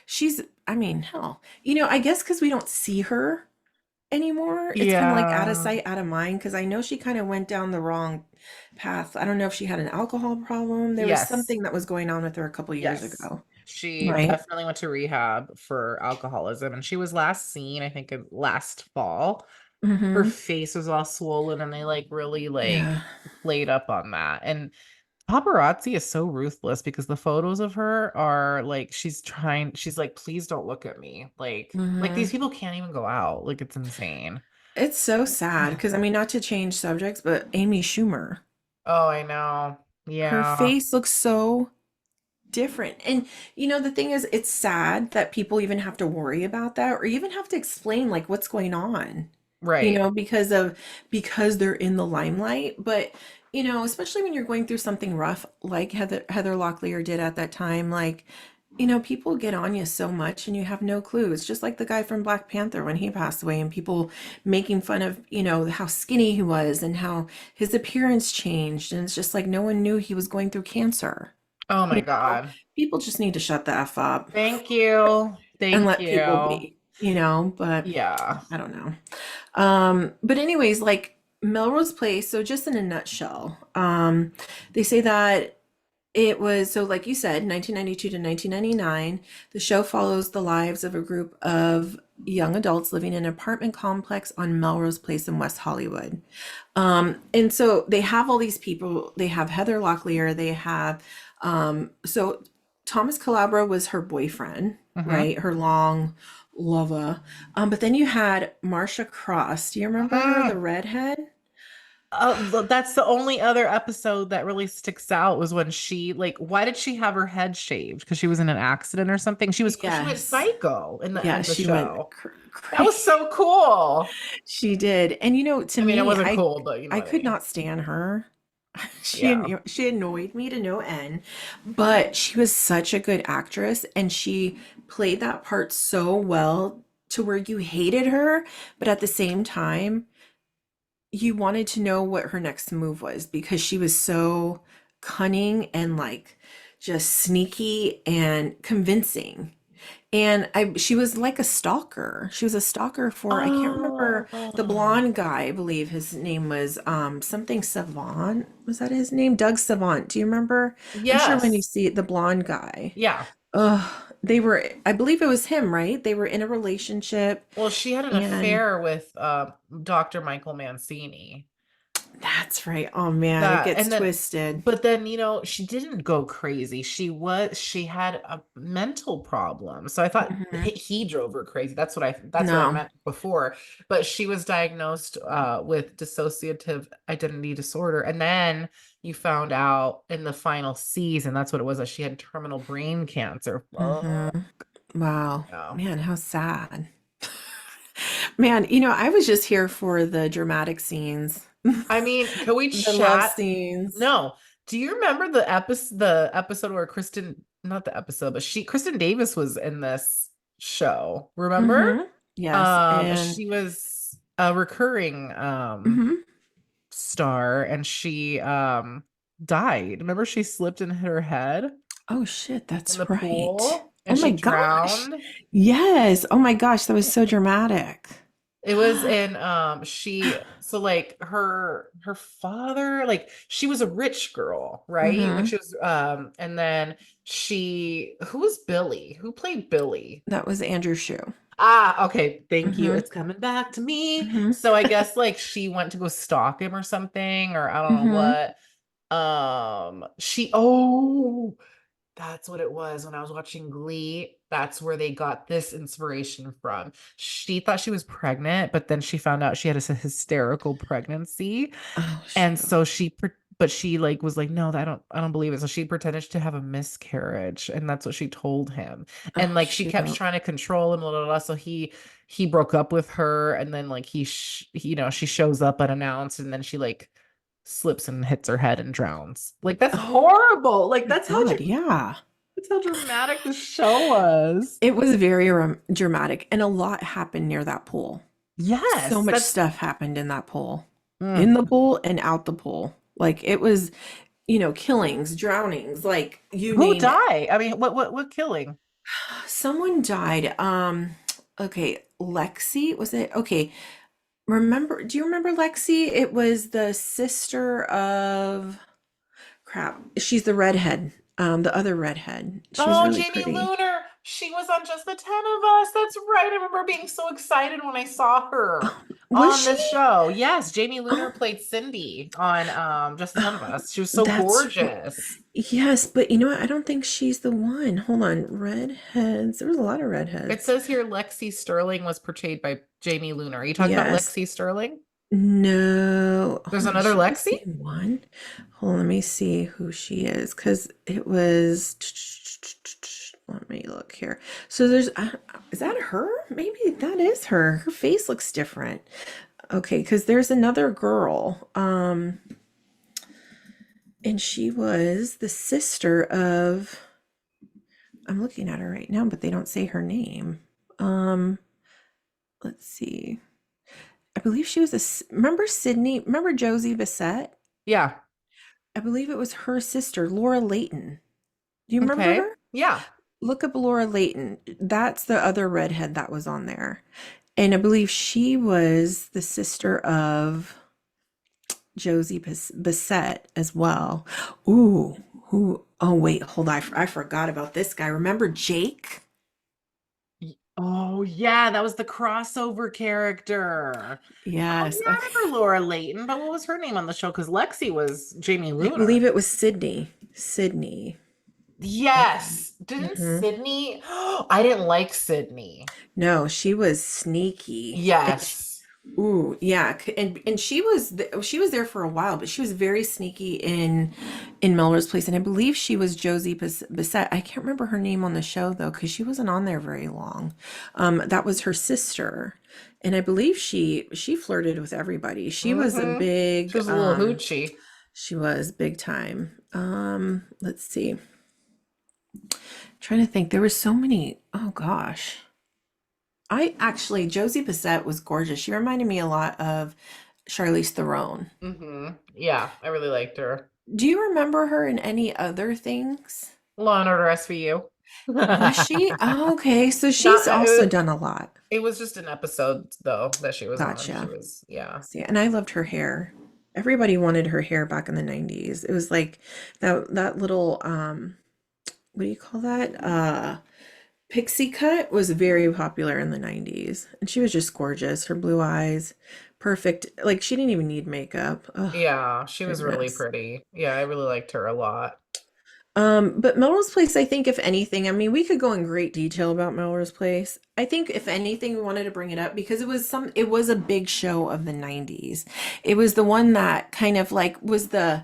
She's, I mean, hell, I guess because we don't see her anymore, it's kind of like out of Yeah. sight, out of mind. Because I know she kind of went down the wrong path. I don't know if she had an alcohol problem. There was Yes. something that was going on with her a couple years Yes. ago, She right? definitely went to rehab for alcoholism, and she was last seen, I think, last fall. Her Mm-hmm. face was all swollen, and they like really like Yeah. played up on that. And paparazzi is so ruthless because the photos of her are like she's like, please don't look at me. Like these Mm-hmm. people can't even go out. Like it's insane. It's so sad because, I mean, not to change subjects, but Amy Schumer, Oh, I know. her Yeah. face looks so different. And the thing is, it's sad that people even have to worry about that or even have to explain like what's going on, Right. because they're in the limelight. But especially when you're going through something rough like Heather Locklear did at that time, like, people get on you so much and you have no clue. It's just like the guy from Black Panther when he passed away and people making fun of, how skinny he was and how his appearance changed. And it's just like no one knew he was going through cancer. Oh You my know, God. people just need to shut the F up Thank you. and Thank let people you. be, but Yeah. I don't know. But anyways, like Melrose Place, so just in a nutshell, they say that it was, so like you said, 1992 to 1999. The show follows the lives of a group of young adults living in an apartment complex on Melrose Place in West Hollywood. And so they have all these people. They have Heather Locklear. They have, so Thomas Calabro was her boyfriend, Mm-hmm. right? Her long lover. But then you had Marsha Cross. Do you remember her, the redhead? That's the only other episode that really sticks out was when she like why did she have her head shaved? Because she was in an accident or something. She went Yes. psycho in the Yeah, end of the she went show. That was crazy. so cool. She did. And to I mean, it me, wasn't I cool, but you know I what I could mean. not stand her. Yeah. She annoyed me to no end, but she was such a good actress and she played that part so well to where you hated her, but at the same time, you wanted to know what her next move was because she was so cunning and like just sneaky and convincing. And she was like a stalker. She was a stalker for, I can't remember, the Oh, blonde guy. I believe his name was something Savant. Was that his name? Doug Savant. Do you remember? I'm sure when you yes. see it, the blonde guy. Yeah. They were, I believe it was him, right? They were in a relationship, Well, she had an and affair with Dr. Michael Mancini. that's right. Oh man, it That gets and then twisted. but then she didn't go crazy. She had a mental problem. So I thought Hmm. he drove her crazy. That's what I No. meant before. But she was diagnosed with dissociative identity disorder. And then you found out in the final season that's what it was, that she had terminal brain cancer. Hmm. Oh, Wow. yeah. Man, how sad. Man, I was just here for the dramatic scenes, I mean, can we the love chat? scenes. No. Do you remember the episode where not the episode, but Kristen Davis was in this show? Remember? Hmm. Yes, and She was a recurring mhm. star, and she died. Remember she slipped and hit her head Oh shit, in the that's right. pool Oh and my she gosh. drowned? Yes. Oh my gosh, that was so dramatic. It was in she so like her father, like she was a rich girl, right? Like Hmm. she was and then she who was Billy? Who played Billy? That was Andrew Shue. Ah, okay, thank you. Hmm. It's coming back to me. Hmm. So I guess like she went to go stalk him or something, or I don't know Hmm. what. She oh, that's what it was when I was watching Glee. That's where they got this inspiration from. She thought she was pregnant, but then she found out she had a hysterical pregnancy. Oh And shoot. so but she like was like, no, I don't believe it. So she pretended to have a miscarriage, and that's what she told him. And Oh like she shoot. kept trying to control him, blah, blah, blah. So he broke up with her, and then like she shows up unannounced, and then she like slips and hits her head and drowns. Like that's Oh horrible. Like my God. Yeah. that's how dramatic the show was. It was very dramatic, and a lot happened near that pool. So Yes, much that's stuff happened in that pool, in mm. the pool and out the pool. Like it was, killings, drownings, like you Who name it. died? I mean, what killing? Someone died. Okay, Lexi, was it? Okay. Do you remember Lexi? It was the sister of crap. She's the redhead. The other redhead. She was Oh, really Jamie pretty. Lunar. She was on Just the 10 of Us. That's right. I remember being so excited when I saw her Was on she? this show. Yes, Jamie Lunar Oh, played Cindy on Just the 10 of oh, Us. She was so that's gorgeous. yes, but you know what? I don't think she's the one. Hold on. Redheads. There was a lot of It redheads. says here Lexi Sterling was portrayed by Jamie Lunar. Are you talking about Yes. Lexi Sterling? No. There's Hold on. Is another she the Lexi? same one? Hold on. Let me see who she is. Because it was. Let me look here. So there's. Is that her? Maybe that is her. Her face looks different. Okay. Because there's another girl. And she was the sister of. I'm looking at her right now, but they don't say her name. Um, let's see. I believe she was remember Sydney? Remember Josie Bissett? Yeah. I believe it was her sister, Laura Layton. Do you remember Okay. her? Yeah. Look up Laura Layton. That's the other redhead that was on there. And I believe she was the sister of Josie Bissett as well. Ooh, who? Oh, wait, hold on. I forgot about this guy. Remember Jake? Oh, yeah, that was the crossover character. Oh, Yes. yeah, I Okay. remember Laura Layton, but what was her name on the show? Because Lexi was Jamie I believe Lunar. it was Sydney. Sydney. Yes. Didn't Hmm. Sydney? I didn't like Sydney. No, she was sneaky. Yes. Ooh, yeah, and she was there for a while, but she was very sneaky in Melrose Place, and I believe she was Josie Bissett. I can't remember her name on the show though, because she wasn't on there very long. That was her sister, and I believe she flirted with everybody. She was a Mm-hmm. She big was a little hoochie. she was big time. Let's see, trying to think. There were so many. Oh gosh. I actually, Josie Bissett was gorgeous. She reminded me a lot of Charlize Theron. Mm-hmm. Yeah, I really liked her. Do you remember her in any other things? Law and Order SVU. Was she? Oh, okay, so Not she's also done a lot. it was just an episode though that she was on. She Gotcha. was yeah. See, and I loved her hair. Everybody wanted her hair back in the 90s. It was like that little what do you call that? Pixie cut was very popular in the 90s. And she was just gorgeous. Her blue eyes, perfect. Like she didn't even need makeup. Oh, Yeah, she was really goodness. pretty. Yeah, I really liked her a lot. But Melrose Place, I think if anything, I mean, we could go in great detail about Melrose Place. I think if anything, we wanted to bring it up because it was a big show of the 90s. It was the one that kind of like was the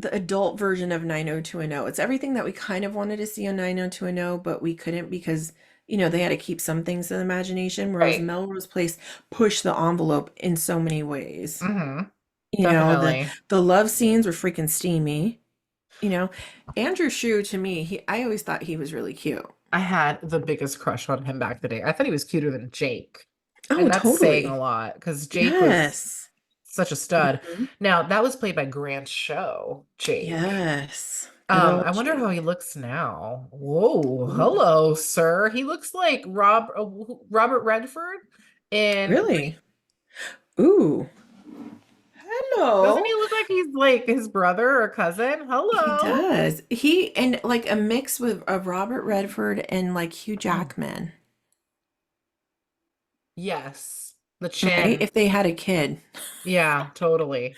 adult version of 90210. It's everything that we kind of wanted to see on 90210, but we couldn't because, they had to keep some things in the imagination, whereas Right. Melrose Place pushed the envelope in so many ways. Mm-hmm. The Definitely. love scenes were freaking steamy. You know, Andrew Shue to me, I always thought he was really cute. I had the biggest crush on him back in the day. I thought he was cuter than Jake. Oh, And that's saying a totally. lot because Jake was Yes. Such a stud. Mhm. Now, that was played by Grant Show, Jake. Yes. Good old I wonder how Jake. he looks now. Whoa, Ooh, hello, sir. He looks like Robert Redford in really? Ooh. Doesn't Hello. he look like he's like his brother or cousin? He Hello. does. He and like a mix with of Robert Redford and like Hugh Mm. Jackman, Yes, the right? chin. If they had a kid. Yeah, totally.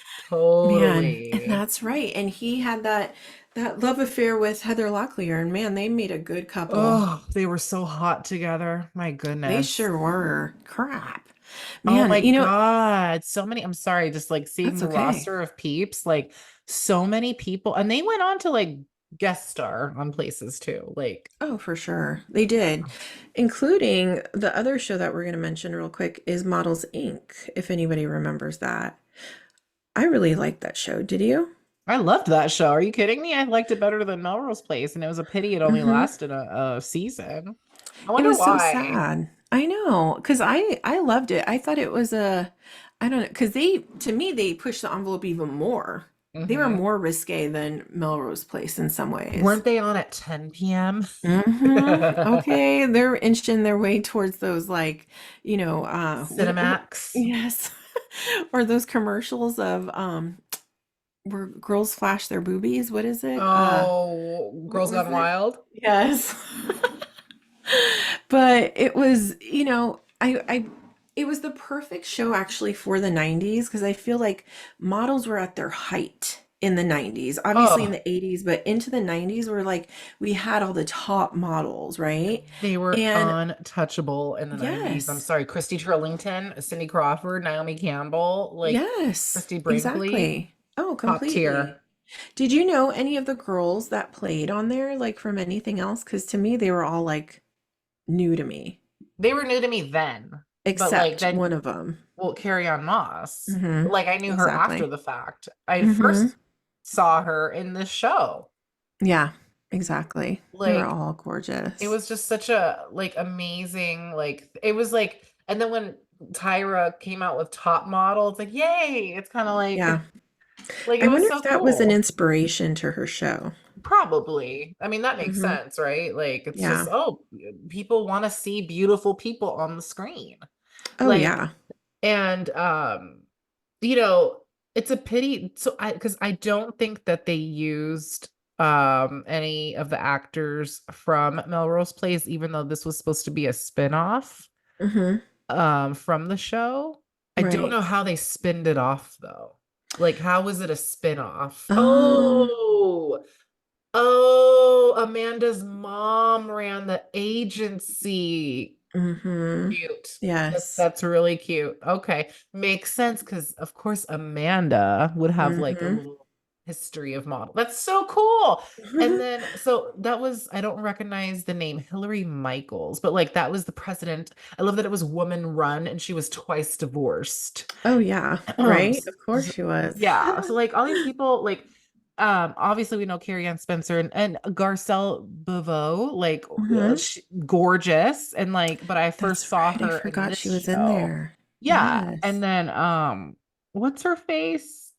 Man, and Totally. that's right. And he had that love affair with Heather Locklear, and man, they made a good couple. Oh, they were so hot together. My They goodness. sure were. Crap. Oh Man, my God. So many. I'm sorry, just like seeing that's the okay. roster of peeps, like so many people. And they went on to like guest star on places too. Like, Oh, for sure. They did. Including the other show that we're going to mention real quick is Models Inc., if anybody remembers that. I really liked that show. Did you? I loved that show. Are you kidding me? I liked it better than Melrose Place, and it was a pity it only Hmm. lasted a season. I It wonder was so why. sad. I know, because I loved it. I thought it was a, I don't know, because they, to me, they pushed the envelope even more. They were Hmm. more risque than Melrose Place in some ways. Weren't they on at 10 p.m.? Okay, they're inching their way towards those like, what Cinemax. yes. Or those commercials of where girls flash their boobies. What is it? Oh, What Girls was Gone it? Wild. Yes. But it was, I it was the perfect show actually for the 90s because I feel like models were at their height in the 90s. Obviously in Oh, the 80s, but into the 90s were like we had all the top models, right? they were And untouchable in the 90s. I'm yes. sorry. Christy Turlington, Cindy Crawford, Naomi Campbell, like Yes, Christy Brinkley, exactly. Oh, top tier. completely. Did you know any of the girls that played on there, like from anything else? Because to me, they were all like new to me, They were new to me then, but like except then, one of them. well, Carrie on Moss. Hmm. Like I knew her after Exactly. the fact. I Hmm. first saw her in this show. Yeah, exactly. They were Like all it gorgeous. was just such a like amazing, like it was like, and then when Tyra came out with Top Model, it's like, yay! It's kind of like Yeah. like it I was wonder so if that was an cool. inspiration to her show. Probably. I mean, that makes Hmm. sense, right? Like it's just, Yeah. oh, people want to see beautiful people on the screen. Oh, Like, yeah. and you know, it's a pity. So I because I don't think that they used any of the actors from Melrose Place, even though this was supposed to be a spin-off Hmm. from the show. I don't Right. know how they spinned it off though. Like, how was it a spin-off? Um, Oh, Amanda's mom ran the agency. hmm. Cute. Yes. That's really cute. Okay. Makes sense because of course Amanda would have like a Hmm. little history of model. That's so cool. And then so that was, I don't recognize the name Hillary Michaels, but like that was the president. I love that it was woman run and she was twice divorced. Oh, yeah. Right? Of course she was. Yeah. So like all these people like obviously we know Carrie Ann Spencer and Garcelle Beveau like Hmm. gorgeous and like but I first That's saw right. I her in forgot this she was in show. there. Yeah. And Yes. then what's her face?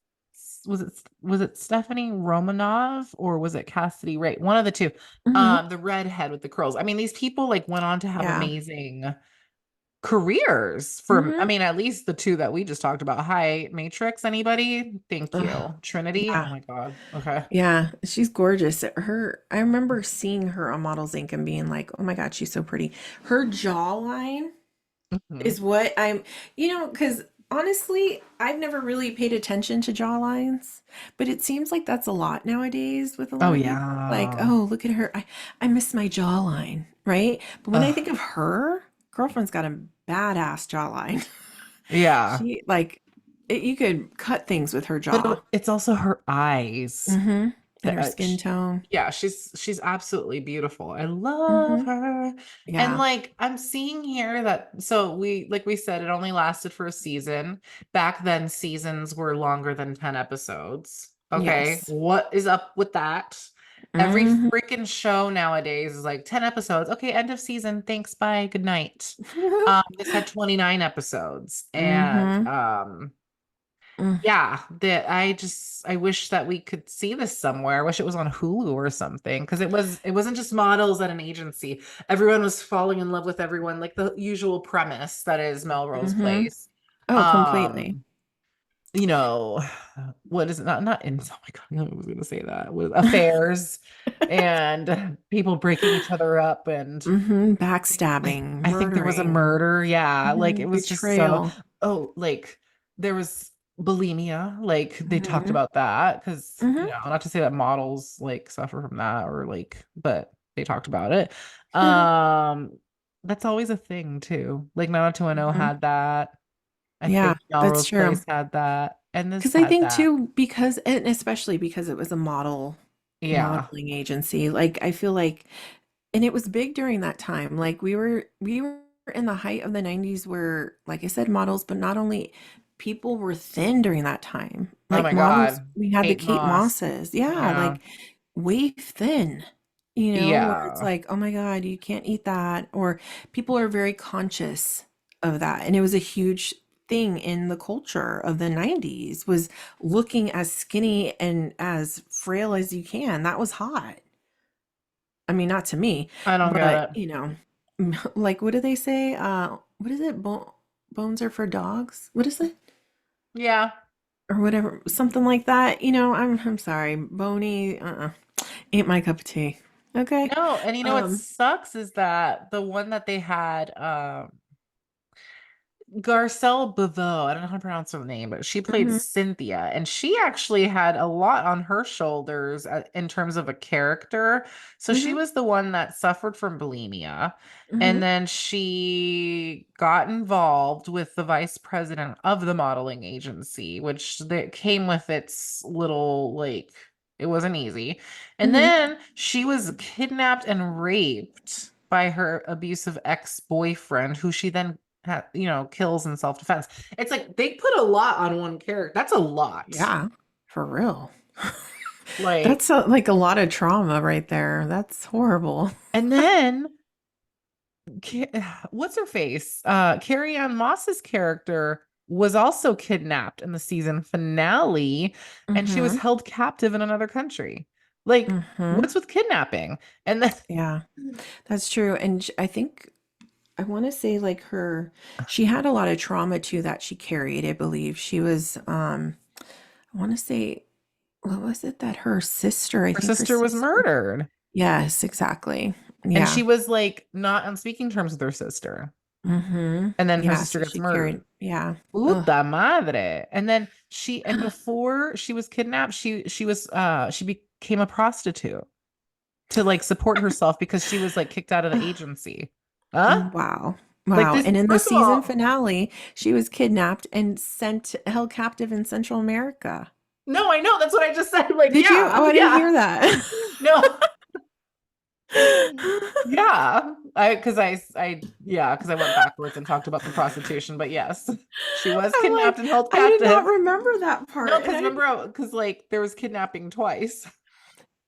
Was it Stephanie Romanov or was it Cassidy Ray? One of the two. Hmm. The redhead with the curls. I mean, these people like went on to have Yeah. amazing careers from, I Hmm. mean, at least the two that we just talked about. Hi, Matrix, anybody? Thank Ugh. you. Trinity. Oh Yeah. my God. Okay. Yeah. She's gorgeous. I remember seeing her on Models Inc. and being like, oh my God, she's so pretty. Her jawline Mhm. is what because honestly, I've never really paid attention to jawlines, but it seems like that's a lot nowadays with a Oh lot of people. Like, yeah. oh, look at her. I miss my jawline, right? But when I Ugh. think of her, girlfriend's got a badass jawline. Yeah. She like you could cut things with her But jaw. it's also her eyes. Hmm. And The, her skin tone. yeah, she's absolutely beautiful. I love Hmm. her. And Yeah. like I'm seeing here that so we like we said it only lasted for a season. Back then seasons were longer than 10 episodes. Okay. Yes. What is up with that? Every Hmm. freaking show nowadays is like 10 episodes. Okay, end of season. Thanks, bye, good night. This had 29 episodes and Hmm. Mm, Yeah, that I wish that we could see this somewhere. I wish it was on Hulu or something because it wasn't just models at an agency. Everyone was falling in love with everyone, like the usual premise that is Melrose hmm. Place. Oh, completely. Um, you know, what is it? Not in, oh my God, I was gonna say that with affairs and people breaking each other up and Hmm. Backstabbing, I think there was a murdering, murder. Yeah. Like hmm, it was just so, betrayal. oh, like there was bulimia. Like they talked Hmm. about that because, Hmm. not to say that models like suffer from that or like, but they talked about it. Hmm. Um, that's always a thing too. Like 90210 had that. I Yeah, think that's Melrose true. Place had that. And this Because I had think that. too, because and especially because it was a Yeah. modeling agency. Like I feel like, and it was big during that time. Like we were in the height of the 90s where, like I said, models, but not only people were thin during that time. Oh Like my models, God. we had the Kate Kate Moss. Mosses. Yeah, Yeah. like waif thin, where it's Yeah. like, oh my God, you can't eat that. Or people are very conscious of that. And it was a huge thing in the culture of the 90s was looking as skinny and as frail as you can. That was hot. I mean, not to me, I don't get but it. like what do they say? What is it? Bones are for dogs. What is it? Yeah. Or whatever, something like that. I'm sorry, bony. Ain't my cup of tea. Okay. No, and what Um. sucks is that the one that they had, Garcelle Beveau, I don't know how to pronounce her name, but she played Mhm, Cynthia, and she actually had a lot on her shoulders in terms of a character. So she mhm, was the one that suffered from bulimia, and mhm, then she got involved with the vice president of the modeling agency, which that came with its little like it wasn't easy. And mhm. then she was kidnapped and raped by her abusive ex-boyfriend, who she then kills in self-defense. It's like they put a lot on one character. That's a lot. Yeah, for real. Like, That's like a lot of trauma right there. That's horrible. and then what's her face? Carrie Ann Moss's character was also kidnapped in the season finale, and she was Hmm. held captive in another country. Like, Hmm. what's with kidnapping? And then Yeah, that's true. And I think I want to say like she had a lot of trauma too that she carried. I believe she was. I want to say, what was it that her sister? I her think her sister was sister. murdered, Yes, exactly. and she Yeah. was like not on speaking terms with her sister. Hmm. And then her Yeah. sister So gets she murdered. carried. Yeah. Ugh. Puta madre. And then and before she was kidnapped, she became a prostitute to like support herself because she was like kicked out of the agency. Huh? Wow. Like Wow. this, And in the first of season all, finale, she was kidnapped and held captive in Central America. no, I know, that's what I just said. Like, Did you? yeah, Oh, I didn't yeah. hear that. No, yeah. Because I went backwards and talked about the prostitution, but yes, she was I'm kidnapped like, and held I did not captive. remember that No, part. And because I didn't. remember, because like there was kidnapping twice.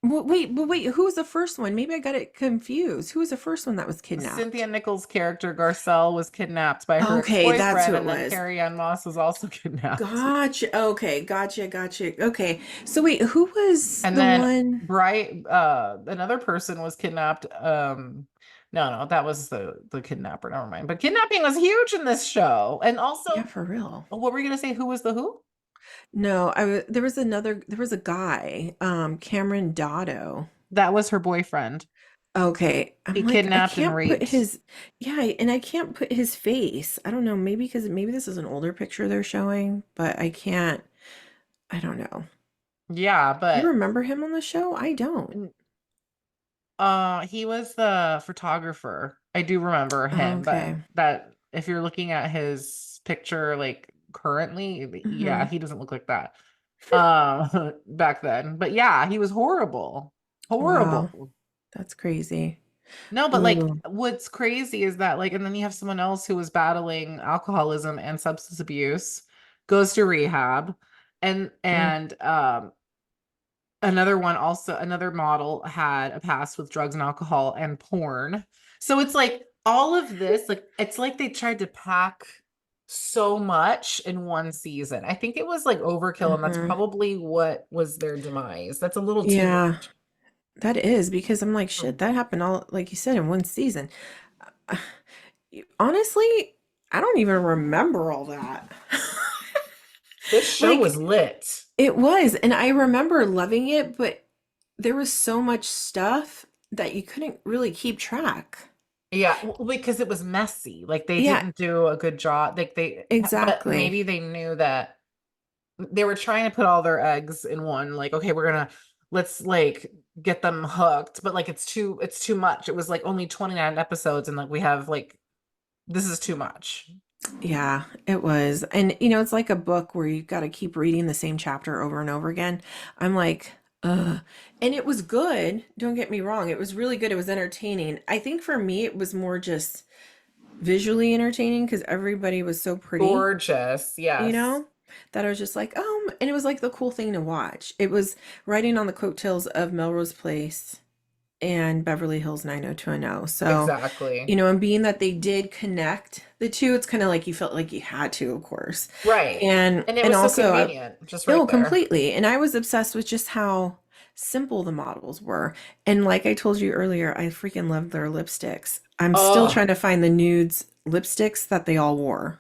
Wait, who was the first one? Maybe I got it confused. Who was the first one that was Cynthia kidnapped? Nichols' character, Garcelle, was kidnapped by her Okay, that's who ex-boyfriend, it and then was. Carrie Ann Moss was also kidnapped. Gotcha. Okay, gotcha. Okay. So wait, who was And the then one? another person was kidnapped. No, that was the kidnapper. Never mind. But kidnapping was huge in this show. And also, Yeah, for real. what were you gonna say? Who was the who? No, there was a guy, Cameron Dotto. That was her boyfriend. Okay. I'm He like, I kidnapped and can't put raped. his, yeah, and I can't put his face. I don't know, maybe because maybe this is an older picture they're showing, but I don't know. Yeah, Do you but remember him on the show? I don't. he was the photographer. I do remember him, but Okay. that if you're looking at his picture like currently, yeah, Hmm. he doesn't look like that. Back then. But yeah, he was horrible. Wow, Horrible. that's crazy. No, but like Ooh. what's crazy is that like and then you have someone else who was battling alcoholism and substance abuse, goes to rehab, Mm. and another model had a past with drugs and alcohol and porn. So it's like all of this, like it's like they tried to pack. so much in one season. I think it was like overkill, and that's Uh-huh. probably what was their demise. That's a little too Yeah, much. that is because I'm like, Hmm. shit, that happened all, like you said, in one season. Honestly, I don't even remember all that. This show was Like, lit. it was, and I remember loving it, but there was so much stuff that you couldn't really keep track. Yeah, because it was messy. Like they Yeah, didn't do a good job. But exactly. maybe they knew that they were trying to put all their eggs in one. Like, okay, let's like get them hooked. But like it's too much. It was like only 29 episodes, and like we have like this is too much. Yeah, it was. And it's like a book where you got to keep reading the same chapter over and over again. I'm like, ugh. And it was good. Don't get me wrong. It was really good. It was entertaining. I think for me, it was more just visually entertaining because everybody was so pretty, Gorgeous. you Yes. know, that I was just like, and it was like the cool thing to watch. It was riding on the coattails of Melrose Place and Beverly Hills 90210. So, Exactly. and being that they did connect the two, it's kind of like you felt like you had to, of course. Right. And And it and was so also, convenient, just right there. completely. And I was obsessed with just how simple the models were. And like I told you earlier, I freaking loved their lipsticks. I'm still Oh, trying to find the nudes lipsticks that they all wore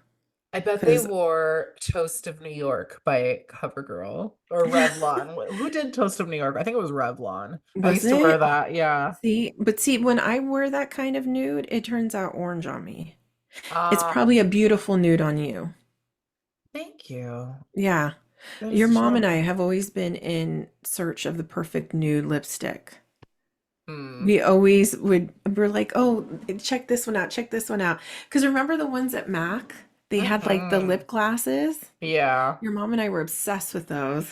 I bet they because wore Toast of New York by CoverGirl or Revlon. Who did Toast of New York? I think it was Revlon. I was used to wear it? that. Yeah. See, when I wear that kind of nude, it turns out orange on me. It's Uh, probably a beautiful nude on you. Thank you. Yeah. That Your is mom and so. I have always been in search of the perfect nude lipstick. Hmm. We always we're like, oh, check this one out, check this one out. Because remember the ones at MAC? They had like the Hmm. lip glasses. Yeah. Your mom and I were obsessed with those.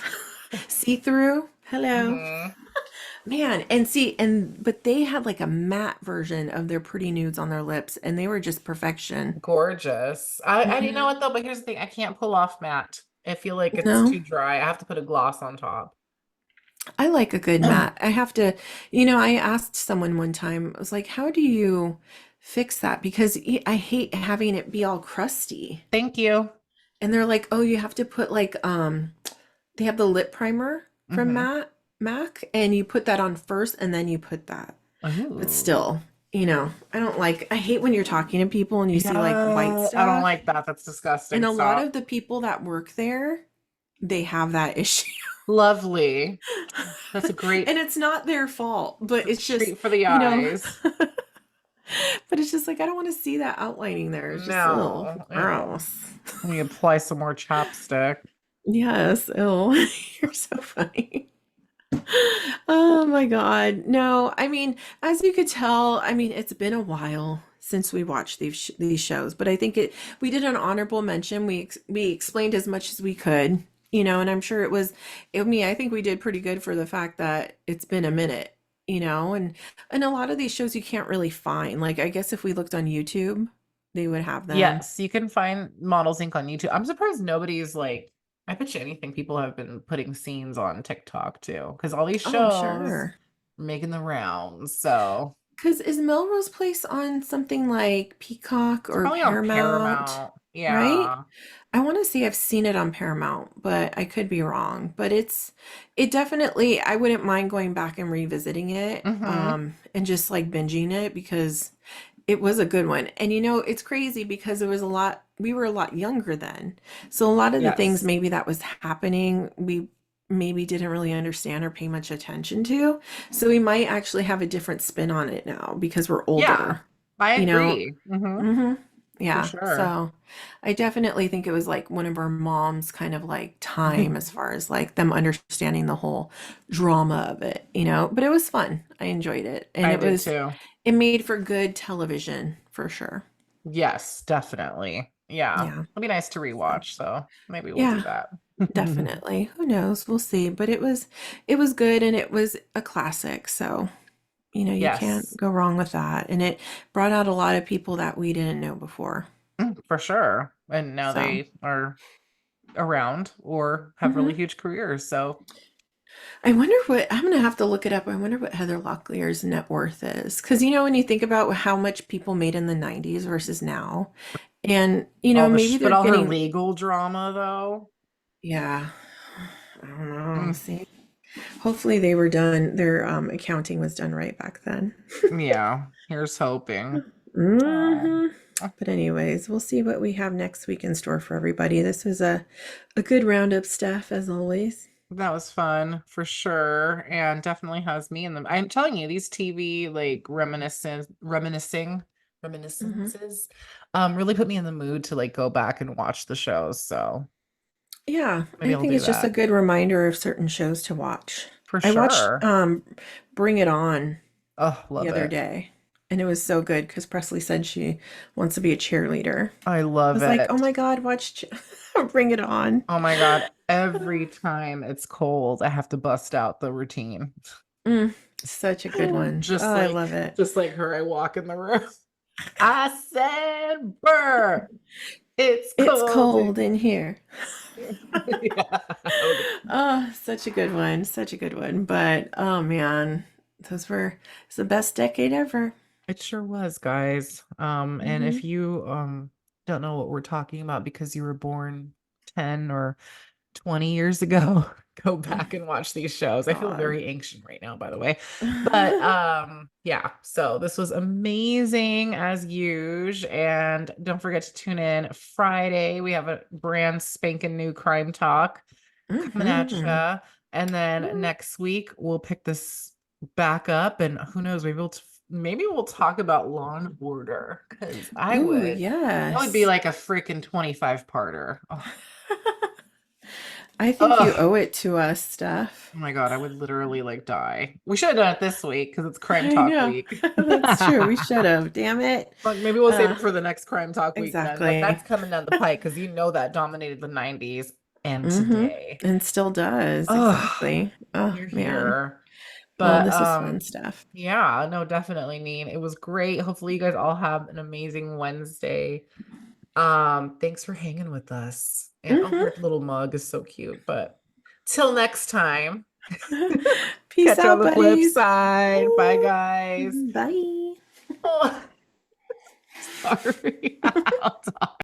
See-through. Hello. Hmm. Man, but they had like a matte version of their pretty nudes on their lips, and they were just perfection. Gorgeous. You know Hmm. what though? But here's the thing: I can't pull off matte. I feel like it's No, too dry. I have to put a gloss on top. I like a good matte. I have to, I asked someone one time, I was like, how do you fix that? Because I hate having it be all crusty. Thank you. And they're like, oh, you have to put like, they have the lip primer from Hmm. MAC, and you put that on first and then you put that. But Ooh. still, I hate when you're talking to people and you see like white Yeah, I don't stuff. like that. That's And disgusting. a lot Stop. of the people that work there, they have that issue. Lovely. That's a And great it's not their fault, but it's just, treat for the you know, eyes. but it's just like I don't want to see that outlining there. It's just No, ew. gross. Let me apply some more chapstick. Yes, ill. You're so funny. Oh my God. No, I mean, as you could tell, I mean, it's been a while since we watched these shows, but I think we did an honorable mention. We explained as much as we could, and I'm sure I think we did pretty good for the fact that it's been a minute, and a lot of these shows you can't really find. Like I guess if we looked on YouTube, they would have them. Yes, you can find Models Inc. on YouTube. I'm surprised nobody's like, I bet you anything people have been putting scenes on TikTok too, because all these Oh, I'm shows sure. are making the rounds. So Because is Melrose Place on something like Peacock it's or probably on Paramount, Paramount. right? Yeah. I want to say I've seen it on Paramount, but I could be wrong. But it definitely, I wouldn't mind going back and revisiting it, Mm-hmm. and just like binging it because it was a good one. And it's crazy because we were a lot younger then. So a lot of the things Yes. maybe that was happening, we maybe didn't really understand or pay much attention to. So we might actually have a different spin on it now because we're Yeah, older, I you know? agree. Mm-hmm. Hmm. For Yeah. sure. So I definitely think it was like one of our mom's kind of like time as far as like them understanding the whole drama of it, but it was fun. I enjoyed it. And I did too. it made for good television for sure. Yes, definitely. Yeah. Yeah. It'll be nice to So, rewatch, so maybe we'll do yeah, that. definitely. Who knows? We'll see. But it was good and it was a classic. So, you can't Yes, go wrong with that. And it brought out a lot of people that we didn't know before. for sure. And now So, they are around or have really mhm. huge careers. So I wonder I'm gonna have to look it up. I wonder what Heather Locklear's net worth is. Because when you think about how much people made in the 90s versus now, And, All the maybe but they're all her getting, legal drama though. yeah, I don't know. Mm, See, hopefully they were done, their accounting was done right back then. yeah, here's hoping. Oh, hmm But anyways, we'll see what we have next week in store for everybody. This was a good roundup, Steph, as always. that was fun for sure, and definitely has me in them. I'm telling you, these TV like hmm reminiscences, really put me in the mood to like go back and watch the shows. So Yeah, maybe I I'll think do it's just a that good reminder of certain shows to watch. for I watched sure. Bring It On Oh, the love other it. day, and it was so good because Presley said she wants to be a cheerleader. I I love was like, oh it. my God, Bring It On. Oh my God. Every time it's cold, I have to bust out the routine. Mm, such a good one. Oh, Just I like love it. just like her, I walk in the room. I said, "Burr, it's It's cold in cold in here. here." Yeah. Oh, such a good one. Such a good one. But oh man, it's the best decade ever. It sure was, guys. And Hmm if you don't know what we're talking about because you were born 10 or 20 years ago, go back and watch these shows. I feel God. very ancient right now, by the way. But yeah, so this was amazing as usual. And don't forget to tune in Friday. We have a brand spanking new crime talk coming at hmm you. And then next week we'll pick this back up and who knows, maybe we'll talk about Law and Order because Ooh, that would be yes. like a freaking 25-parter. Oh, I think you ugh. owe it to us, Steph. Oh my God, I would literally like die. We should have done it this week because it's Crime I Talk know. Week. That's true. We should have. Damn it. But maybe we'll save Uh, it for the next Crime Talk Week then. But that's exactly. coming down the pike because you know that dominated the 90s and hmm today. And still does. Oh, Exactly. Oh, you're man. here. Well, But this was fun stuff. yeah, no, definitely, Neen. It was great. Hopefully you guys all have an amazing Wednesday. Thanks for hanging with us. And oh, her hmm little mug is so cute. But till next time. Peace Catch you on out, the flip buddies. side. Bye, guys. Bye. Oh, sorry. I'll talk.